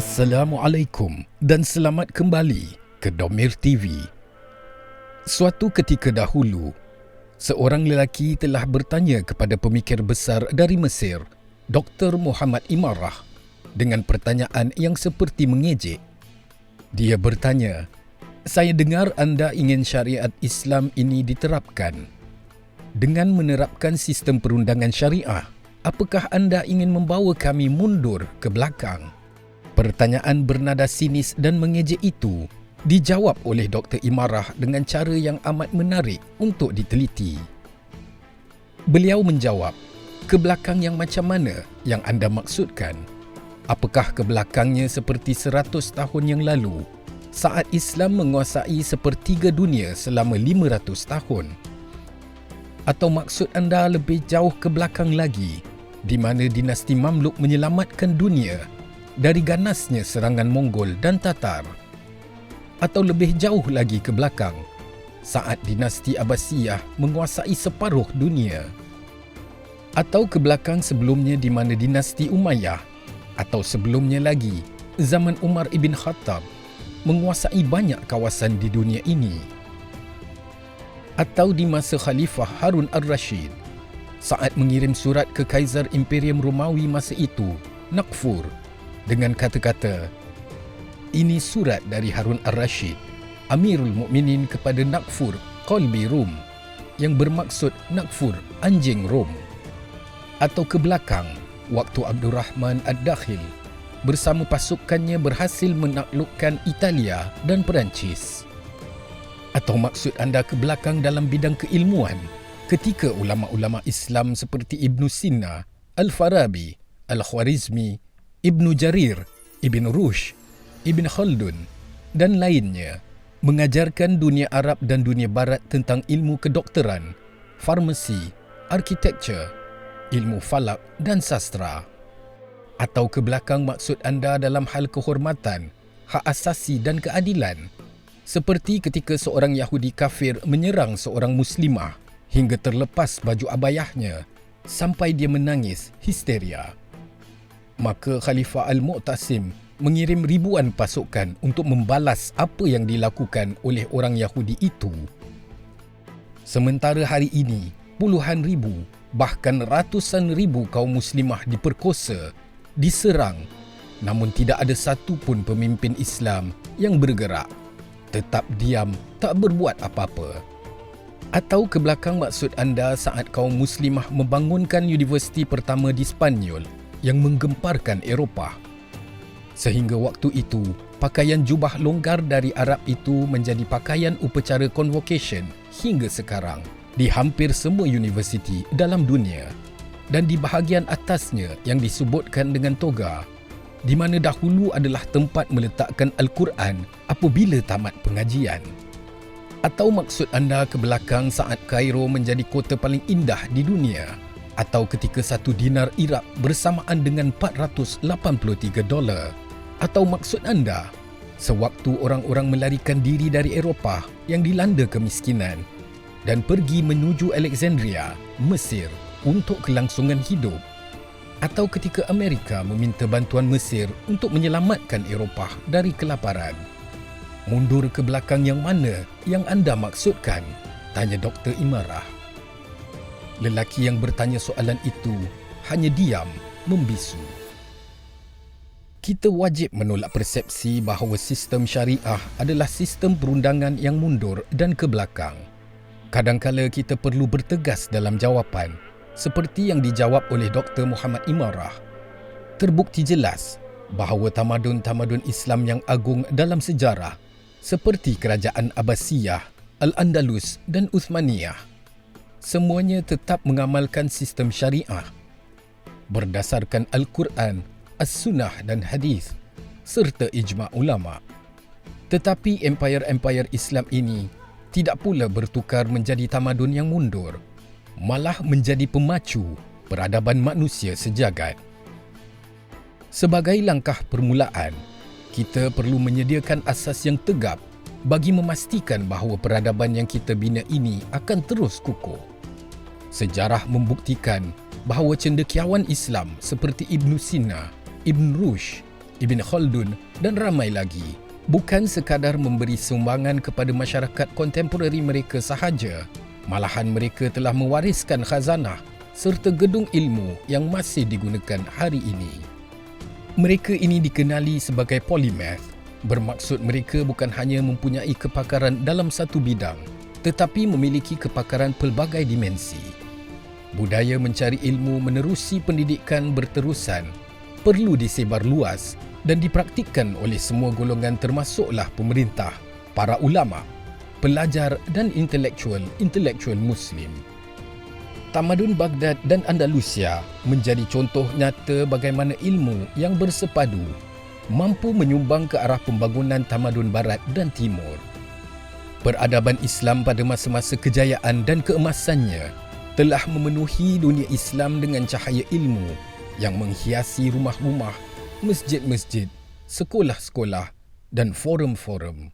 Assalamualaikum dan selamat kembali ke Domir TV. Suatu ketika dahulu, seorang lelaki telah bertanya kepada pemikir besar dari Mesir, Dr. Muhammad Imarah, dengan pertanyaan yang seperti mengejek. Dia bertanya, "Saya dengar anda ingin syariat Islam ini diterapkan. Dengan menerapkan sistem perundangan syariah, apakah anda ingin membawa kami mundur ke belakang?" Pertanyaan bernada sinis dan mengejek itu dijawab oleh Dr. Imarah dengan cara yang amat menarik untuk diteliti. Beliau menjawab, "Ke belakang yang macam mana yang anda maksudkan? Apakah ke belakangnya seperti 100 tahun yang lalu, saat Islam menguasai sepertiga dunia selama 500 tahun? Atau maksud anda lebih jauh ke belakang lagi, di mana dinasti Mamluk menyelamatkan dunia dari ganasnya serangan Mongol dan Tatar? Atau lebih jauh lagi ke belakang, saat dinasti Abbasiyah menguasai separuh dunia? Atau ke belakang sebelumnya di mana dinasti Umayyah, atau sebelumnya lagi zaman Umar ibn Khattab menguasai banyak kawasan di dunia ini? Atau di masa Khalifah Harun al-Rashid, saat mengirim surat ke Kaisar Imperium Romawi masa itu, Nakfur, dengan kata-kata, "Ini surat dari Harun al-Rashid, Amirul Mukminin kepada Nakfur, Qalbi Rum," yang bermaksud Nakfur, anjing Rom? Atau ke belakang, waktu Abdurrahman ad-Dakhil bersama pasukannya berhasil menaklukkan Italia dan Perancis? Atau maksud anda ke belakang dalam bidang keilmuan, ketika ulama-ulama Islam seperti Ibn Sina, Al-Farabi, Al-Khwarizmi, Ibnu Jarir, Ibn Rushd, Ibn Khaldun dan lainnya mengajarkan dunia Arab dan dunia Barat tentang ilmu kedokteran, farmasi, arkitektur, ilmu falak dan sastra? Atau ke belakang maksud anda dalam hal kehormatan, hak asasi dan keadilan, seperti ketika seorang Yahudi kafir menyerang seorang Muslimah hingga terlepas baju abayahnya sampai dia menangis histeria? Maka Khalifah Al-Mu'tasim mengirim ribuan pasukan untuk membalas apa yang dilakukan oleh orang Yahudi itu. Sementara hari ini, puluhan ribu, bahkan ratusan ribu kaum muslimah diperkosa, diserang, namun tidak ada satu pun pemimpin Islam yang bergerak, tetap diam, tak berbuat apa-apa. Atau ke belakang maksud anda saat kaum muslimah membangunkan universiti pertama di Spanyol yang menggemparkan Eropah, sehingga waktu itu pakaian jubah longgar dari Arab itu menjadi pakaian upacara convocation hingga sekarang di hampir semua universiti dalam dunia, dan di bahagian atasnya yang disebutkan dengan toga, di mana dahulu adalah tempat meletakkan Al-Quran apabila tamat pengajian? Atau maksud anda ke belakang saat Kairo menjadi kota paling indah di dunia, atau ketika $1 dinar Iraq bersamaan dengan $483? Atau maksud anda sewaktu orang-orang melarikan diri dari Eropah yang dilanda kemiskinan dan pergi menuju Alexandria, Mesir untuk kelangsungan hidup? Atau ketika Amerika meminta bantuan Mesir untuk menyelamatkan Eropah dari kelaparan? Mundur ke belakang yang mana yang anda maksudkan? Tanya Dr. Imarah. Lelaki yang bertanya soalan itu hanya diam, membisu. Kita wajib menolak persepsi bahawa sistem syariah adalah sistem perundangan yang mundur dan ke belakang. Kadangkala kita perlu bertegas dalam jawapan, seperti yang dijawab oleh Dr. Muhammad Imarah. Terbukti jelas bahawa tamadun-tamadun Islam yang agung dalam sejarah, seperti Kerajaan Abbasiyah, Al-Andalus dan Uthmaniyah, semuanya tetap mengamalkan sistem syariah berdasarkan Al-Quran, As-Sunnah dan Hadis serta ijma' ulama'. Tetapi empayar-empayar Islam ini tidak pula bertukar menjadi tamadun yang mundur, malah menjadi pemacu peradaban manusia sejagat. Sebagai langkah permulaan, kita perlu menyediakan asas yang tegap bagi memastikan bahawa peradaban yang kita bina ini akan terus kukuh. Sejarah membuktikan bahawa cendekiawan Islam seperti Ibn Sina, Ibn Rushd, Ibn Khaldun dan ramai lagi bukan sekadar memberi sumbangan kepada masyarakat kontemporari mereka sahaja, malahan mereka telah mewariskan khazanah serta gedung ilmu yang masih digunakan hari ini. Mereka ini dikenali sebagai polymath, bermaksud mereka bukan hanya mempunyai kepakaran dalam satu bidang, tetapi memiliki kepakaran pelbagai dimensi. Budaya mencari ilmu menerusi pendidikan berterusan perlu disebar luas dan dipraktikkan oleh semua golongan termasuklah pemerintah, para ulama, pelajar dan intelektual Muslim. Tamadun Baghdad dan Andalusia menjadi contoh nyata bagaimana ilmu yang bersepadu mampu menyumbang ke arah pembangunan tamadun Barat dan Timur. Peradaban Islam pada masa-masa kejayaan dan keemasannya telah memenuhi dunia Islam dengan cahaya ilmu yang menghiasi rumah-rumah, masjid-masjid, sekolah-sekolah dan forum-forum.